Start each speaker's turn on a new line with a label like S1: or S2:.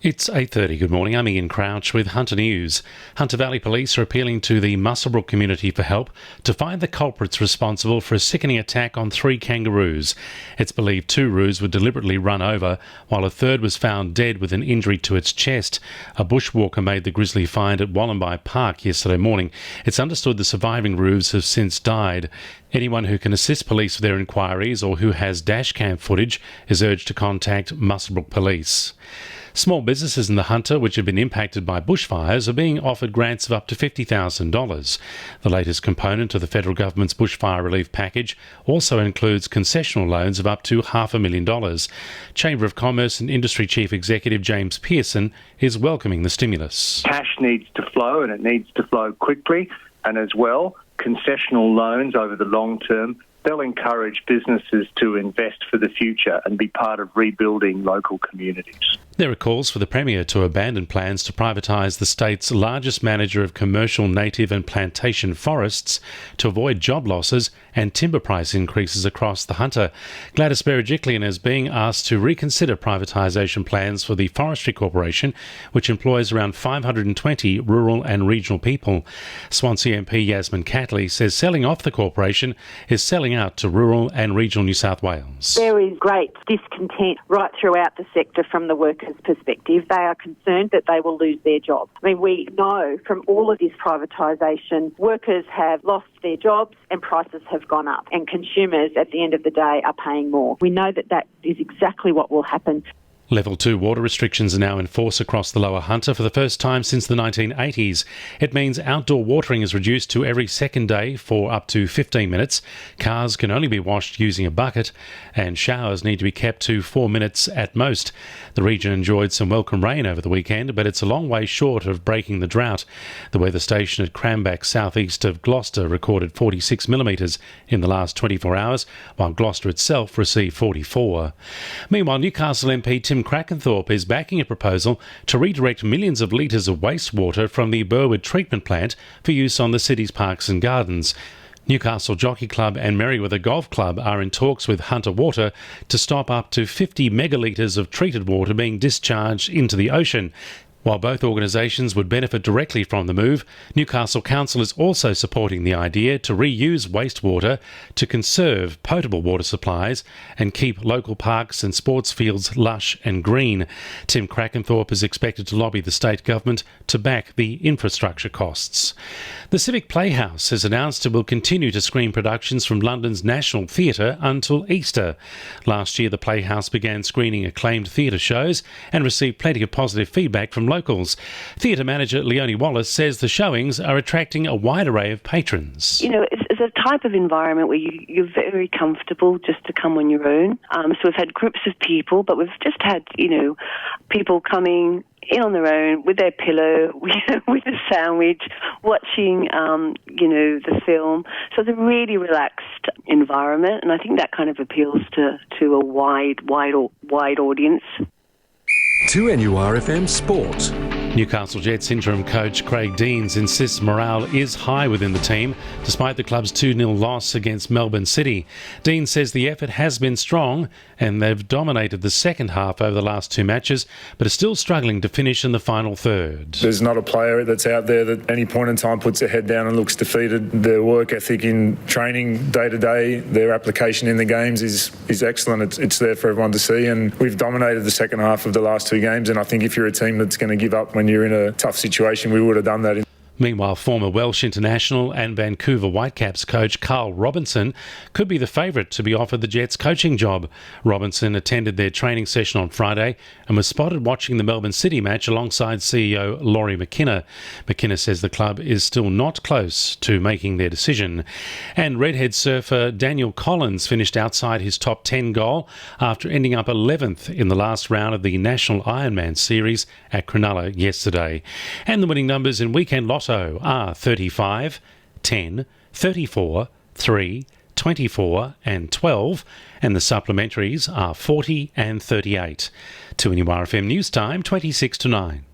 S1: It's 8:30. Good morning. I'm Ian Crouch with Hunter News. Hunter Valley Police are appealing to the Muswellbrook community for help to find the culprits responsible for a sickening attack on 3 kangaroos. It's believed 2 roos were deliberately run over, while a third was found dead with an injury to its chest. A bushwalker made the grisly find at Wallenby Park yesterday morning. It's understood the surviving roos have since died. Anyone who can assist police with their inquiries or who has dashcam footage is urged to contact Muswellbrook Police. Small businesses in the Hunter, which have been impacted by bushfires, are being offered grants of up to $50,000. The latest component of the federal government's bushfire relief package also includes concessional loans of up to $500,000. Chamber of Commerce and Industry Chief Executive James Pearson is welcoming the stimulus.
S2: Cash needs to flow, and it needs to flow quickly, and as well, concessional loans over the long term. They'll encourage businesses to invest for the future and be part of rebuilding local communities.
S1: There are calls for the Premier to abandon plans to privatise the state's largest manager of commercial, native and plantation forests to avoid job losses and timber price increases across the Hunter. Gladys Berejiklian is being asked to reconsider privatisation plans for the Forestry Corporation, which employs around 520 rural and regional people. Swansea MP Yasmin Catley says selling off the corporation is selling out to rural and regional New South Wales.
S3: There is great discontent right throughout the sector from the workers' perspective. They are concerned that they will lose their jobs. I mean, we know from all of this privatisation, workers have lost their jobs and prices have gone up, and consumers at the end of the day are paying more. We know that that is exactly what will happen.
S1: Level 2 water restrictions are now in force across the Lower Hunter for the first time since the 1980s. It means outdoor watering is reduced to every second day for up to 15 minutes. Cars can only be washed using a bucket, and showers need to be kept to 4 minutes at most. The region enjoyed some welcome rain over the weekend, but it's a long way short of breaking the drought. The weather station at Cranbrook, southeast of Gloucester, recorded 46 millimetres in the last 24 hours, while Gloucester itself received 44. Meanwhile, Newcastle MP Tim Crackenthorpe is backing a proposal to redirect millions of litres of wastewater from the Burwood treatment plant for use on the city's parks and gardens. Newcastle Jockey Club and Merriweather Golf Club are in talks with Hunter Water to stop up to 50 megalitres of treated water being discharged into the ocean. While both organisations would benefit directly from the move, Newcastle Council is also supporting the idea to reuse wastewater to conserve potable water supplies and keep local parks and sports fields lush and green. Tim Crackenthorpe is expected to lobby the state government to back the infrastructure costs. The Civic Playhouse has announced it will continue to screen productions from London's National Theatre until Easter. Last year, the Playhouse began screening acclaimed theatre shows and received plenty of positive feedback from locals. Theatre manager Leonie Wallace says the showings are attracting a wide array of patrons.
S4: You know, it's a type of environment where you're very comfortable just to come on your own. So we've had groups of people, but we've just had, people coming in on their own with their pillow, with a sandwich, watching, the film. So it's a really relaxed environment, and I think that kind of appeals to a wide audience.
S5: 2NURFM Sport.
S1: Newcastle Jets interim coach Craig Deans insists morale is high within the team, despite the club's 2-0 loss against Melbourne City. Deans says the effort has been strong and they've dominated the second half over the last 2 matches, but are still struggling to finish in the final third.
S6: There's not a player that's out there that at any point in time puts their head down and looks defeated. Their work ethic in training day to day, their application in the games is excellent. It's there for everyone to see, and we've dominated the second half of the last 2 games, and I think if you're a team that's going to give up when you're in a tough situation, we would have done that.
S1: Meanwhile, former Welsh international and Vancouver Whitecaps coach Carl Robinson could be the favourite to be offered the Jets coaching job. Robinson attended their training session on Friday and was spotted watching the Melbourne City match alongside CEO Laurie McKenna. McKenna says the club is still not close to making their decision. And redhead surfer Daniel Collins finished outside his top 10 goal after ending up 11th in the last round of the National Ironman Series at Cronulla yesterday. And the winning numbers in weekend lotto are 35, 10, 34, 3, 24 and 12, and the supplementaries are 40 and 38. 2NURFM News Time, 26 to 9.